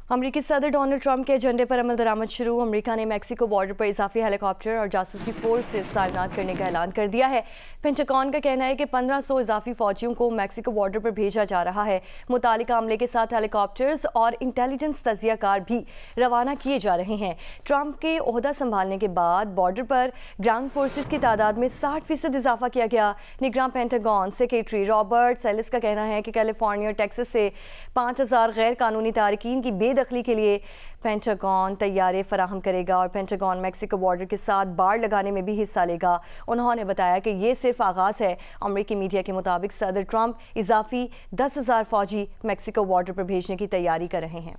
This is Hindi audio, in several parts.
अमरीकी सदर डोनाल्ड ट्रंप के एजेंडे पर अमल दरामद शुरू। अमरीका ने मैक्सिको बॉर्डर पर इजाफी हेलीकॉप्टर और जासूसी फोर्स से तैनात करने का ऐलान कर दिया है। पेंटागन का कहना है कि 1500 इजाफी फौजियों को मैक्सिको बॉर्डर पर भेजा जा रहा है। मुतालिका अमले के साथ हेलीकॉप्टर्स और इंटेलिजेंस तजियाकार भी रवाना किए जा रहे हैं। ट्रंप के ओहदा संभालने के बाद बॉर्डर पर ग्राउंड फोर्सेज की तादाद में 60% इजाफा किया गया। निगरान पेंटागन सेक्रेटरी रॉबर्ट सेलिस का कहना है कि कैलिफोर्निया और टेक्सास से 5000 गैर कानूनी तारकीन की बेदखली के लिए पेंटागन तैयारे फराहम करेगा और पेंटागन मैक्सिको बॉर्डर के साथ बाड़ लगाने में भी हिस्सा लेगा। उन्होंने बताया कि ये सिर्फ आगाज़ है। अमरीकी मीडिया के मुताबिक सदर ट्रंप इजाफी 10,000 फौजी मैक्सिको बॉर्डर पर भेजने की तैयारी कर रहे हैं।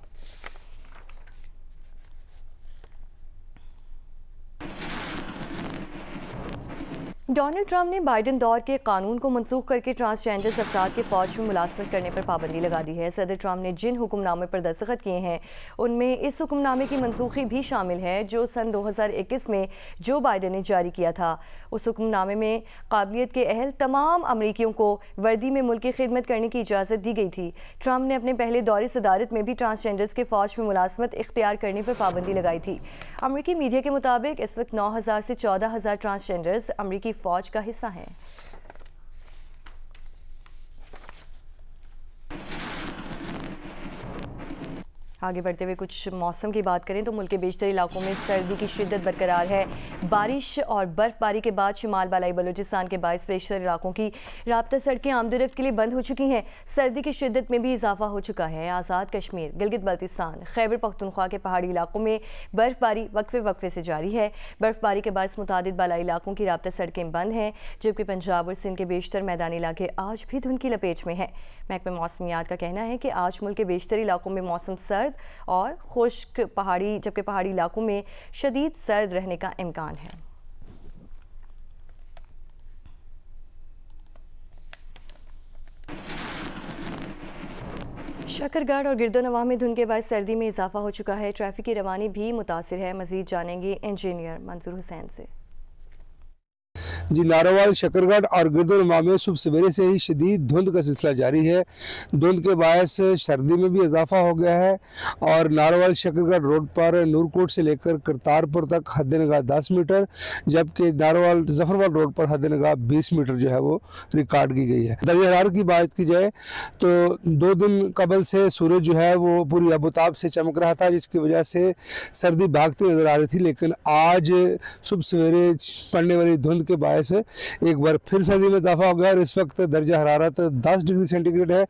डोनाल्ड ट्रंप ने बाइडन दौर के कानून को मनसूख करके ट्रांसजेंडर अफराद के फौज में मुलाजमत करने पर पाबंदी लगा दी है। सदर ट्रंप ने जिन हुक्मनामे पर दस्तखत किए हैं उनमें इस हुक्मनामे की मनसूखी भी शामिल है जो सन 2021 में जो बाइडन ने जारी किया था। उस हुक्मनामे में काबिलियत के अहल तमाम अमरीकियों को वर्दी में मुल्क की खिदमत करने की इजाज़त दी गई थी। ट्रंप ने अपने पहले दौरे सदारत में भी ट्रांसजेंडर्स के फौज में मुलाजमत इख्तियार करने पर पाबंदी लगाई थी। अमरीकी मीडिया के मुताबिक इस वक्त 9000 से 14000 ट्रांसजेंडर्स अमरीकी फौज का हिस्सा हैं। आगे बढ़ते हुए कुछ मौसम की बात करें तो मुल्क के बेशतर इलाकों में सर्दी की शिद्दत बरकरार है। बारिश और बर्फबारी के बाद शिमाल बालाई बलूचिस्तान के बाईस बेशतर इलाकों की राब्ता सड़कें आमदोरफ्त के लिए बंद हो चुकी हैं। सर्दी की शिद्दत में भी इजाफा हो चुका है। आज़ाद कश्मीर, गिलगित बल्तिस्तान, खैबर पख्तूनख्वा के पहाड़ी इलाकों में बर्फबारी वक्फे से जारी है। बर्फबारी के बायस मुतादिद बालाई इलाकों की राब्ता सड़कें बंद हैं, जबकि पंजाब और सिंध के बेशतर मैदानी इलाके आज भी धुंध की लपेट में हैं। महकमे मौसमियात का कहना है कि आज मुल्क के बेशतर इलाकों में मौसम सर्द और खुश्क जबकि पहाड़ी इलाकों में शदीद सर्द रहने का इम्कान है। शकरगढ़ और गिरदोनवा में धुंध के बाद सर्दी में इजाफा हो चुका है। ट्रैफिक की रवानी भी मुतासिर है। मजीद जानेंगे इंजीनियर मंजूर हुसैन से। जी, नारोवाल, शकरगढ़ और गिरदोनवा में सुबह सवेरे से ही शदीद धुंध का सिलसिला जारी है। धुंध के बायस सर्दी में भी इजाफा हो गया है और नारोवाल शकरगढ़ रोड पर नूरकोट से लेकर करतारपुर तक हद निगाह 10 मीटर, जबकि नारोवाल जफरवाल रोड पर हद निगाह 20 मीटर जो है वो रिकॉर्ड की गई है। दर्जा हरारत की बात की जाए तो 2 दिन कबल से सूरज जो है वो पूरी अबुताब से चमक रहा था, जिसकी वजह से सर्दी भागती नजर आ रही थी। लेकिन आज सुबह सवेरे पड़ने वाली धुंध के बायस एक बार फिर सर्दी में इजाफा हो गया और इस वक्त दर्जा हरारत 10 डिग्री सेंटीग्रेड है।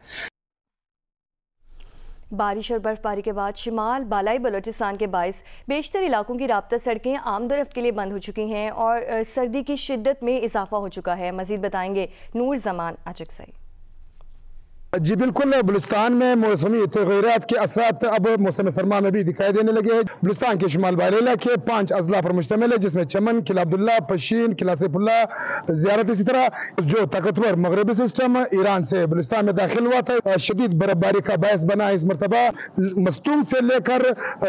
बारिश और बर्फबारी के बाद शिमाल बालाई बलूचिस्तान के बायस बेशतर इलाकों की राब्ता सड़कें आमदोरफ्त के लिए बंद हो चुकी हैं और सर्दी की शिद्दत में इजाफा हो चुका है। मजीद बताएंगे नूर जमान अचकसई। जी बिल्कुल, बलूचिस्तान में मौसमी तग़य्युरात के असरात अब मौसम सरमा में भी दिखाई देने लगे हैं। बलूचिस्तान के शुमाल वाले इलाके 5 अजला पर मुश्तमिल है, जिसमें चमन, किला अब्दुल्ला, पशीन, किला सैफुल्ला, ज़ियारत। इसी तरह जो ताकतवर मगरबी सिस्टम ईरान से बलूचिस्तान में दाखिल हुआ था, शदीद बर्फबारी का बायस बना। इस मरतबा मस्तूम से लेकर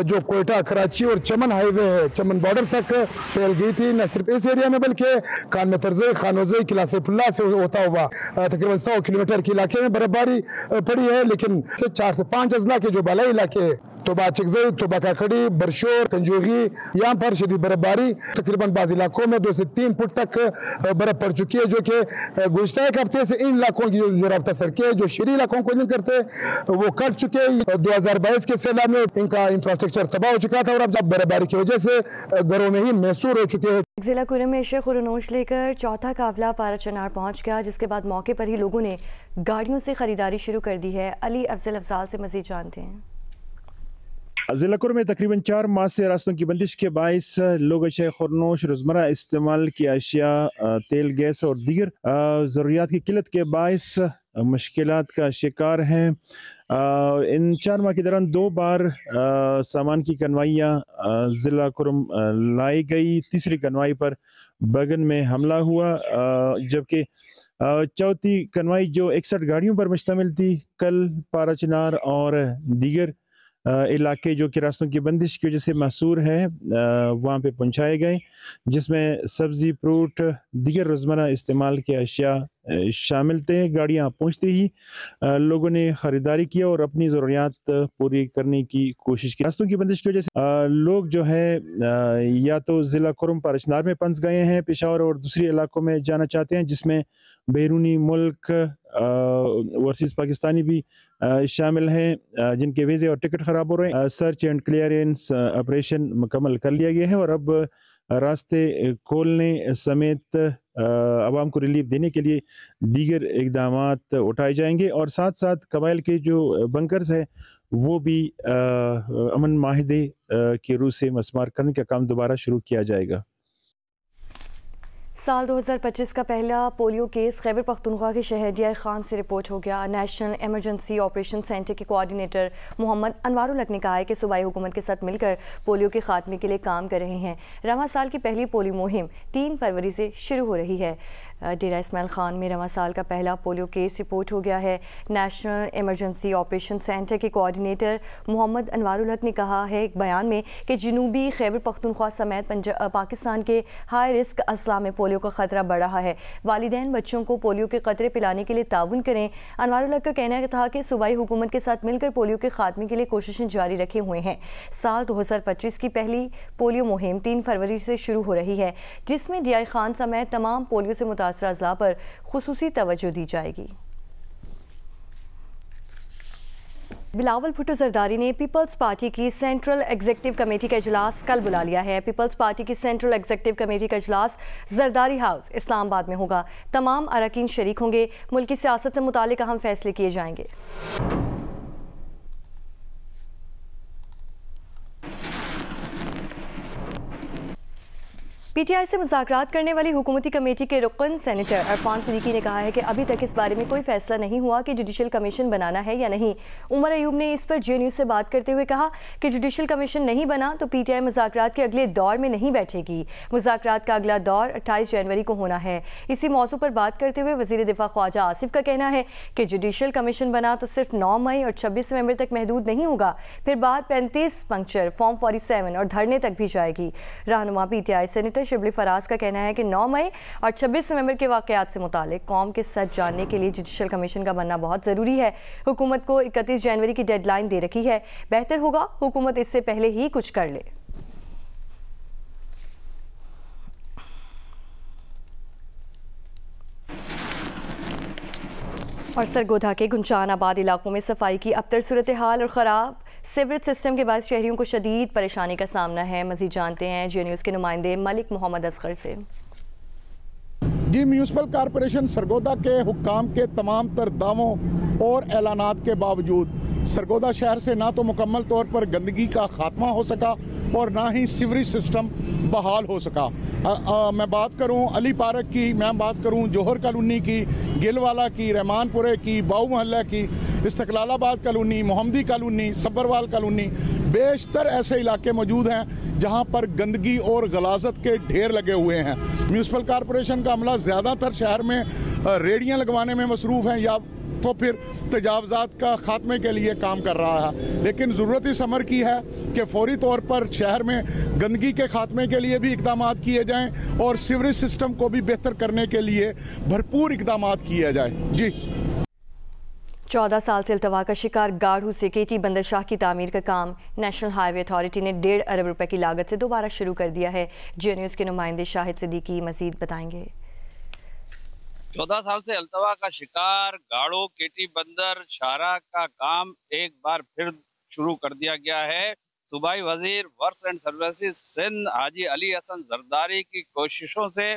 जो कोयटा, कराची और चमन हाईवे है, चमन बॉर्डर तक फैल गई थी। न सिर्फ इस एरिया में बल्कि खान में तर्जे, खानोज़ई, किला सैफुल्ला से होता हुआ तकरीबन 100 किलोमीटर के इलाके में बर्फबारी पड़ी है। लेकिन 4 से 5 अजला के जो बालाई इलाके तोबा चिकजई, तोबा काकड़ी, बरशोर, कंजोगी, यहाँ पर शदीद बर्फबारी तकरीबन बाज़ इलाकों में 2 से 3 फुट तक बर्फ पड़ चुकी है, जो कि गुज़श्ता एक हफ्ते से इन इलाकों की जो राब्ता सड़कें जो शहरी इलाकों को नहीं करते वो कट चुके हैं। 2022 के सैलाब में इनका इंफ्रास्ट्रक्चर तबाह हो चुका था और अब जब बर्फबारी की वजह से घरों में ही महसूर हो चुके हैं। जिला कुरम में इश्क खुरनोश लेकर चौथा काफिला पारा चनार पहुंच गया, जिसके बाद मौके पर ही लोगों ने गाड़ियों से खरीदारी शुरू कर दी है। अली अफजल अफजाल से मजीद जानते हैं। जिलाकुर में तकरीबन 4 माह से रास्तों की बंदिश के बायस लोग अशिया खुरनोश, रोज़मर्रा इस्तेमाल की अशिया, तेल, गैस और दीगर ज़रूरियात की किल्लत के बायस मुश्किलात का शिकार हैं। इन 4 माह के दौरान 2 बार सामान की कन्वाइयाँ ज़िला कुरम लाई गई। तीसरी कन्वाई पर बगन में हमला हुआ, जबकि चौथी कन्वाई जो 61 गाड़ियों पर मुश्तमिल थी, कल पारा चनार और दीगर इलाके जो कि रास्तों की बंदिश की वजह से महसूर है वहाँ पे पहुँचाए गए, जिसमें सब्ज़ी, फ्रूट, दीगर रोज़मर्रा इस्तेमाल के अशिया शामिल थे। गाड़ियाँ पहुँचते ही लोगों ने ख़रीदारी की और अपनी ज़रूरियात पूरी करने की कोशिश की। रास्तों की बंदिश की वजह से लोग जो है या तो ज़िला कुरुम पारचनार में फंस गए हैं, पेशावर और दूसरे इलाकों में जाना चाहते हैं, जिसमें बैरूनी मुल्क ओवरसीज़ पाकिस्तानी भी शामिल हैं, जिनके वीज़े और टिकट ख़राब हो रहे हैं। सर्च एंड क्लियरेंस ऑपरेशन मुकम्मल कर लिया गया है और अब रास्ते खोलने समेत आवाम को रिलीफ देने के लिए दीगर इक़दामात उठाए जाएंगे और साथ साथ कबाइल के जो बंकर्स हैं वो भी अमन माहिदे के रूह से मस्मार करने का काम दोबारा शुरू किया जाएगा। साल 2025 का पहला पोलियो केस खैबर पख्तूनख्वा के शहर दियाई खान से रिपोर्ट हो गया। नेशनल इमरजेंसी ऑपरेशन सेंटर के कोऑर्डिनेटर मोहम्मद अनवारुल हक ने कहा है कि सूबाई हुकूमत के साथ मिलकर पोलियो के खात्मे के लिए काम कर रहे हैं। रवां साल की पहली पोलियो मुहिम 3 फरवरी से शुरू हो रही है। डेरा इस्माइल खान में रवां साल का पहला पोलियो केस रिपोर्ट हो गया है। नेशनल इमरजेंसी ऑपरेशन सेंटर के कोऑर्डिनेटर मोहम्मद अनवारुल हक ने कहा है एक बयान में कि जनूबी खैबर पख्तूनख्वा समेत पाकिस्तान के हाई रिस्क अजला में पोलियो का खतरा बढ़ रहा है। वालिदैन बच्चों को पोलियो के कतरे पिलाने के लिए ताउन करें। अनवारुल हक का कहना था कि सूबाई हुकूमत के साथ मिलकर पोलियो के खात्मे के लिए कोशिशें जारी रखे हुए हैं। साल 2025 की पहली पोलियो मुहिम 3 फरवरी से शुरू हो रही है, जिसमें डियाई खान समेत तमाम पोलियो से मुतासर अज़ला पर खुसूसी तवज्जो दी जाएगी। बिलावल भुट्टो जरदारी ने पीपल्स पार्टी की सेंट्रल एग्जीक्यूटिव कमेटी का इजलास कल बुला लिया है। पीपल्स पार्टी की सेंट्रल एग्जीक्यूटिव कमेटी का इजलास जरदारी हाउस इस्लामाबाद में होगा। तमाम अरकान शरीक होंगे। मुल्की सियासत से मुतालिक अहम फैसले किए जाएंगे। पीटीआई से मुज़ाकरात करने वाली हुकूमती कमेटी के रुकन सेनेटर अरफान सिद्दीकी ने कहा है कि अभी तक इस बारे में कोई फैसला नहीं हुआ कि जुडिशल कमीशन बनाना है या नहीं। उमर अयूब ने इस पर जे न्यूज़ से बात करते हुए कहा कि जुडिशल कमीशन नहीं बना तो पीटीआई मुज़ाकरात के अगले दौर में नहीं बैठेगी। मुज़ाकरात का अगला दौर 28 जनवरी को होना है। इसी मौजू पर बात करते हुए वज़ीर दिफा ख्वाजा आसिफ का कहना है कि जुडिशल कमीशन बना तो सिर्फ 9 मई और 26 नवंबर तक महदूद नहीं होगा, फिर बाद 35 पंक्चर, फॉर्म 47 और धरने तक भी जाएगी। रहनुमा पीटीआई सेनेटर शिबली फराज का कहना है कि 9 मई और 26 नवंबर के वाकयात से मुतालिक कौम के सच जानने के लिए जुडिशल कमीशन का बनना बहुत ज़रूरी है। हुकूमत को 31 जनवरी की डेडलाइन दे रखी है। बेहतर होगा हुकूमत इससे पहले ही कुछ कर ले। और सरगोधा के गुंजानाबाद इलाकों में सफाई की अबतर सूरत हाल और ख़राब सीवरेज सिस्टम के बाद शहरियों को शदीद परेशानी का सामना है। मज़ीद जानते हैं जे न्यूज़ के नुमाइंदे मलिक मोहम्मद असगर से। जी, म्यूनसिपल कॉरपोरेशन सरगोधा के हुक्काम के तमाम तर दावों और ऐलानात के बावजूद सरगोधा शहर से ना तो मुकम्मल तौर पर गंदगी का खात्मा हो सका और ना ही सीवरेज सिस्टम बहाल हो सका। मैं बात करूं अली पार्क की, मैं बात करूं जौहर कॉलोनी की, गिलवाला की, रहमानपुरे की, बाऊ मोहल्ला की, इस्तकलालाबाद कॉलोनी, मोहम्मदी कॉलोनी, सब्बरवाल कॉलोनी, बेशतर ऐसे इलाके मौजूद हैं जहां पर गंदगी और गलाजत के ढेर लगे हुए हैं। म्यूनसिपल कॉरपोरेशन का अमला ज़्यादातर शहर में रेडियाँ लगवाने में मसरूफ़ हैं या तो फिर तजावज़ात का खात्मे के लिए काम कर रहा है, लेकिन ज़रूरत इस अमर की है कि फौरी तौर पर शहर में गंदगी के खात्मे के लिए भी इक़दाम किए जाएं और सीवरेज सिस्टम को भी बेहतर करने के लिए भरपूर इक़दाम किए जाएं। जी, 14 साल से अल्तवा का शिकार गाढ़ू से केटी बंदर शाह की तामीर का काम नेशनल हाईवे अथॉरिटी ने 1.5 अरब रुपए की लागत से दोबारा शुरू कर दिया है। जे न्यूज़ के नुमाइंदे शाहिद सिद्दीकी मजीद बताएंगे। 14 साल से अल्तवा का शिकार गाड़ो केटी बंदर शाहरा का काम एक बार फिर शुरू कर दिया गया है। सूबाई वजीर works and services Sindh Haji Ali Hasan Zardari की कोशिशों से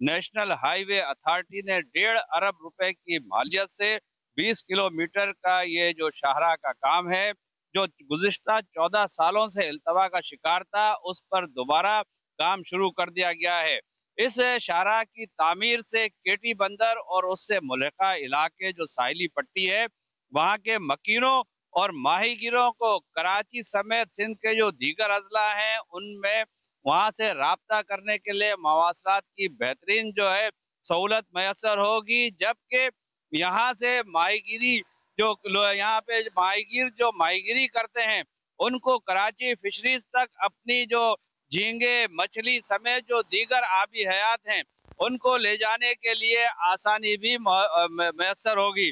नेशनल हाईवे अथॉरिटी ने 1.5 अरब रुपए की मालियत से 20 किलोमीटर का ये जो शाहरा का काम है, जो गुज़िश्ता 14 सालों से अल्तवा का शिकार था, उस पर दोबारा काम शुरू कर दिया गया है। इस शाहरा की तामीर से केटी बंदर और उससे मुल्हिका इलाके जो साहिली पट्टी है, वहाँ के मकीनों और माहीगिरों को कराची समेत सिंध के जो दीगर अजला हैं उनमें वहाँ से राब्ता करने के लिए मवासलात की बेहतरीन जो है सहूलत मैसर होगी। जबकि यहाँ से माहीगिरी जो यहाँ पे माहीगीर जो माहीगिरी करते हैं उनको कराची फिशरीज तक अपनी जो झींगे, मछली समेत जो दीगर आबी हयात हैं उनको ले जाने के लिए आसानी भी मैसर होगी।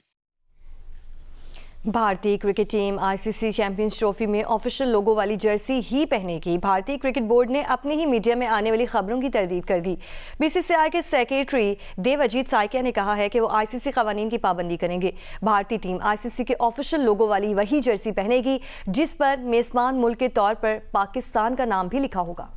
भारतीय cricket team ICC champions trophy में ऑफिशियल लोगो वाली जर्सी ही पहनेगी। भारतीय क्रिकेट बोर्ड ने अपनी ही मीडिया में आने वाली खबरों की तरदीद कर दी। बीसीसीआई के सेक्रेटरी देवजीत साइकिया ने कहा है कि वो आईसीसी कवानीन की पाबंदी करेंगे। भारतीय टीम आईसीसी के ऑफिशियल लोगो वाली वही जर्सी पहनेगी जिस पर मेजबान मुल्क के तौर पर पाकिस्तान का नाम भी लिखा होगा।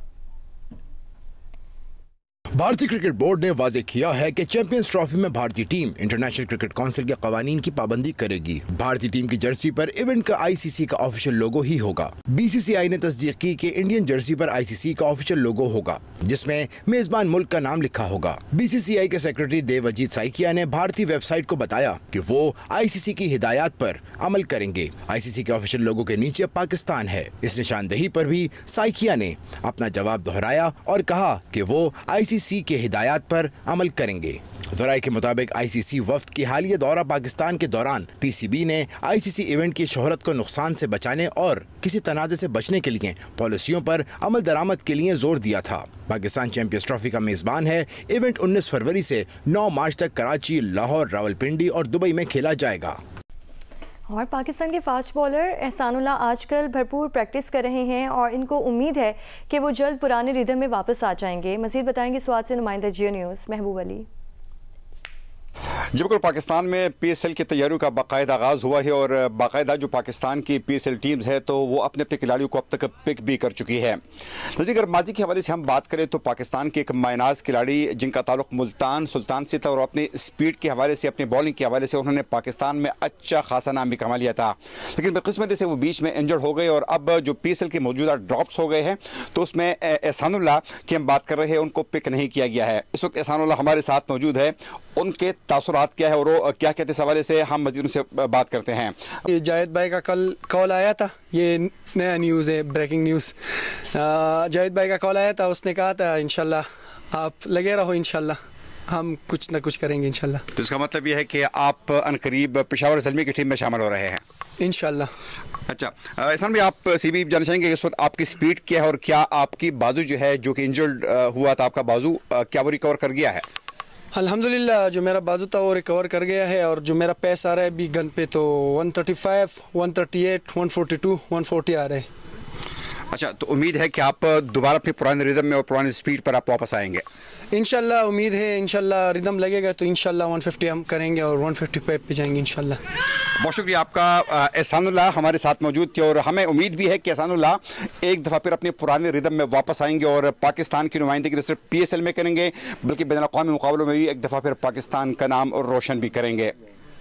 भारतीय क्रिकेट बोर्ड ने वाजे किया है कि चैंपियंस ट्रॉफी में भारतीय टीम इंटरनेशनल क्रिकेट काउंसिल के कवानीन की पाबंदी करेगी। भारतीय टीम की जर्सी पर इवेंट का आईसीसी का ऑफिशियल लोगो ही होगा। बीसीसीआई ने तस्दीक की कि इंडियन जर्सी पर आईसीसी का ऑफिशियल लोगो होगा जिसमें मेजबान मुल्क का नाम लिखा होगा। बीसीसीआई के सेक्रेटरी देवजीत साइकिया ने भारतीय वेबसाइट को बताया कि वो आईसीसी की हिदायत पर अमल करेंगे। आईसीसी के ऑफिशियल लोगो के नीचे पाकिस्तान है। इस निशानदेही पर भी साइकिया ने अपना जवाब दोहराया और कहा कि वो आईसीसी के हिदायत पर अमल करेंगे। ज़राए के मुताबिक आईसीसी वफ्द की हालिया दौरा पाकिस्तान के दौरान पीसीबी ने आईसीसी इवेंट की शोहरत को नुकसान से बचाने और किसी तनाज़े से बचने के लिए पॉलिसियों पर अमल दरामद के लिए जोर दिया था। पाकिस्तान चैंपियंस ट्रॉफी का मेजबान है। इवेंट 19 फरवरी से 9 मार्च तक कराची, लाहौर, रावलपिंडी और दुबई में खेला जाएगा। और पाकिस्तान के फास्ट बॉलर एहसानुल्लाह आजकल भरपूर प्रैक्टिस कर रहे हैं और इनको उम्मीद है कि वो जल्द पुराने रिदम में वापस आ जाएंगे। मज़ीद बताएंगे स्वाद से नुमाइंदा जियो न्यूज़ महबूब अली। जी बिल्कुल, पाकिस्तान में पीएसएल की तैयारियों का बाकायदा आगाज़ हुआ है और बाकायदा जो पाकिस्तान की पीएसएल टीम्स है तो वो अपने अपने खिलाड़ियों को अब तक पिक भी कर चुकी है। नज़दीक अगर माजी के हवाले से हम बात करें तो पाकिस्तान के एक मायनाज खिलाड़ी जिनका ताल्लुक मुल्तान सुल्तान से था और अपनी स्पीड के हवाले से, अपनी बॉलिंग के हवाले से उन्होंने पाकिस्तान में अच्छा खासा नाम भी कमा लिया था, लेकिन बदकिस्मती से वो बीच में इंजर्ड हो गए और अब जो पीएसएल के मौजूदा ड्रॉप्स हो गए हैं तो उसमें एहसानुल्लाह की हम बात कर रहे हैं, उनको पिक नहीं किया गया है। इस वक्त एहसानुल्लाह हमारे साथ मौजूद है, उनके तासुरात क्या है और वो क्या कहते हैं इस हवाले से हम मजीद उनसे बात करते हैं। ये जाहिद भाई का कल कॉल आया था, ये नया न्यूज़ है, ब्रेकिंग न्यूज़। जाहिद भाई का कॉल आया था, उसने कहा था इंशाल्लाह आप लगे रहो, इंशाल्लाह हम कुछ ना कुछ करेंगे इंशाल्लाह। तो इसका मतलब ये है कि आप अनकरीब पेशावर ज़ल्मी की टीम में शामिल हो रहे हैं इंशाल्लाह। अच्छा एहसान भाई, आप सीबी जानना चाहेंगे इस वक्त आपकी स्पीड क्या है और क्या आपकी बाजू जो है, जो कि इंजर्ड हुआ था आपका बाजू, क्या वो रिकवर कर गया है? अल्हम्दुलिल्लाह जो मेरा बाजू था वो रिकवर कर गया है और जो मेरा पेस आ रहा है अभी गन पे तो 135, 138, 142, 140 आ रहे हैं। अच्छा, तो उम्मीद है कि आप दोबारा अपने पुराने रिदम में और पुरानी स्पीड पर आप वापस आएंगे? इंशाल्लाह उम्मीद है, इंशाल्लाह रिदम लगेगा तो इंशाल्लाह 150 हम करेंगे और 155 पे जाएंगे इंशाल्लाह। बहुत शुक्रिया आपका एहसानुल्लाह हमारे साथ मौजूद थे और हमें उम्मीद भी है कि एहसानुल्लाह एक दफ़ा फिर अपने पुराने रिदम में वापस आएंगे और पाकिस्तान की नुमाइंदगी सिर्फ पीएसएल में करेंगे बल्कि बैनुल-अक़वामी मुकाबलों में भी एक दफ़ा फिर पाकिस्तान का नाम रोशन भी करेंगे।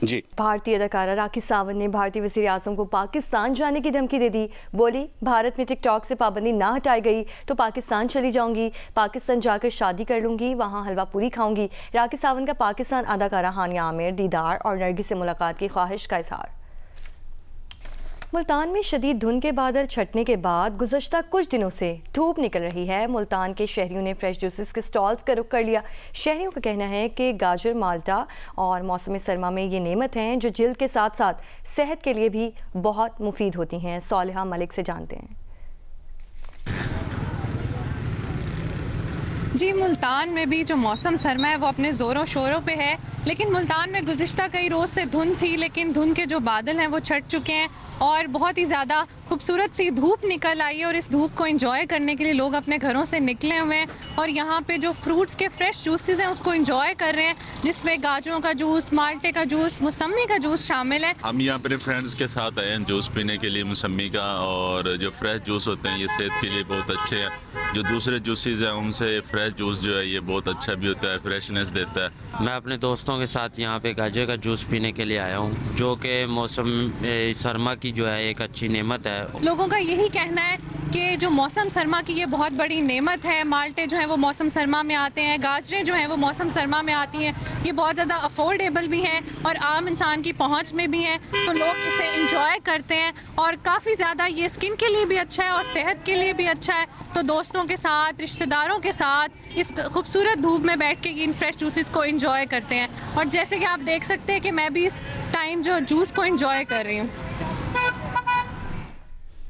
जी, भारतीय अदाकारा राखी सावंत ने भारतीय वज़ीर आज़म को पाकिस्तान जाने की धमकी दे दी। बोली, भारत में टिकटॉक से पाबंदी ना हटाई गई तो पाकिस्तान चली जाऊंगी, पाकिस्तान जाकर शादी कर लूंगी, वहां हलवा पूरी खाऊंगी। राखी सावंत का पाकिस्तान अदाकारा हानिया आमिर, दीदार और नरगिस से मुलाकात की ख्वाहिश का इजहार। मुल्तान में शदीद धुंध के बादल छटने के बाद गुज़श्ता कुछ दिनों से धूप निकल रही है। मुल्तान के शहरियों ने फ्रेश जूसेस के स्टॉल्स का रुख कर लिया। शहरियों का कहना है कि गाजर, माल्टा और मौसम सरमा में ये नेमत हैं जो जिल्द के साथ साथ सेहत के लिए भी बहुत मुफीद होती हैं। सालिहा मलिक से जानते हैं। जी, मुल्तान में भी जो मौसम सरमा है वो अपने ज़ोरों शोरों पे है, लेकिन मुल्तान में गुज़िश्ता कई रोज़ से धुंध थी, लेकिन धुंध के जो बादल हैं वो छट चुके हैं और बहुत ही ज़्यादा खूबसूरत सी धूप निकल आई है और इस धूप को एंजॉय करने के लिए लोग अपने घरों से निकले हुए हैं और यहाँ पे जो फ्रूट्स के फ्रेश जूसेस हैं उसको एंजॉय कर रहे हैं, जिसमें गाजरों का जूस, माल्टे का जूस, मौसमी का जूस शामिल है। हम यहाँ अपने फ्रेंड्स के साथ आए हैं जूस पीने के लिए मौसमी का, और जो फ्रेश जूस होते हैं ये सेहत के लिए बहुत अच्छे हैं। जो दूसरे जूसेस हैं उनसे फ्रेश जूस जो है ये बहुत अच्छा भी होता है, फ्रेशनेस देता है। मैं अपने दोस्तों के साथ यहाँ पे गाजर का जूस पीने के लिए आया हूँ, जो कि मौसम सरमा की जो है एक अच्छी नेमत है। लोगों का यही कहना है कि जो मौसम सरमा की ये बहुत बड़ी नेमत है। माल्टे जो है वो मौसम सरमा में आते हैं, गाजरें जो हैं वो मौसम सरमा में आती हैं, ये बहुत ज़्यादा अफोर्डेबल भी हैं और आम इंसान की पहुँच में भी हैं, तो लोग इसे इंजॉय करते हैं और काफ़ी ज़्यादा ये स्किन के लिए भी अच्छा है और सेहत के लिए भी अच्छा है। तो दोस्तों के साथ, रिश्तेदारों के साथ इस खूबसूरत धूप में बैठ के इन फ्रेश जूसेस को एंजॉय करते हैं और जैसे कि आप देख सकते हैं कि मैं भी इस टाइम जो जूस को एंजॉय कर रही हूँ।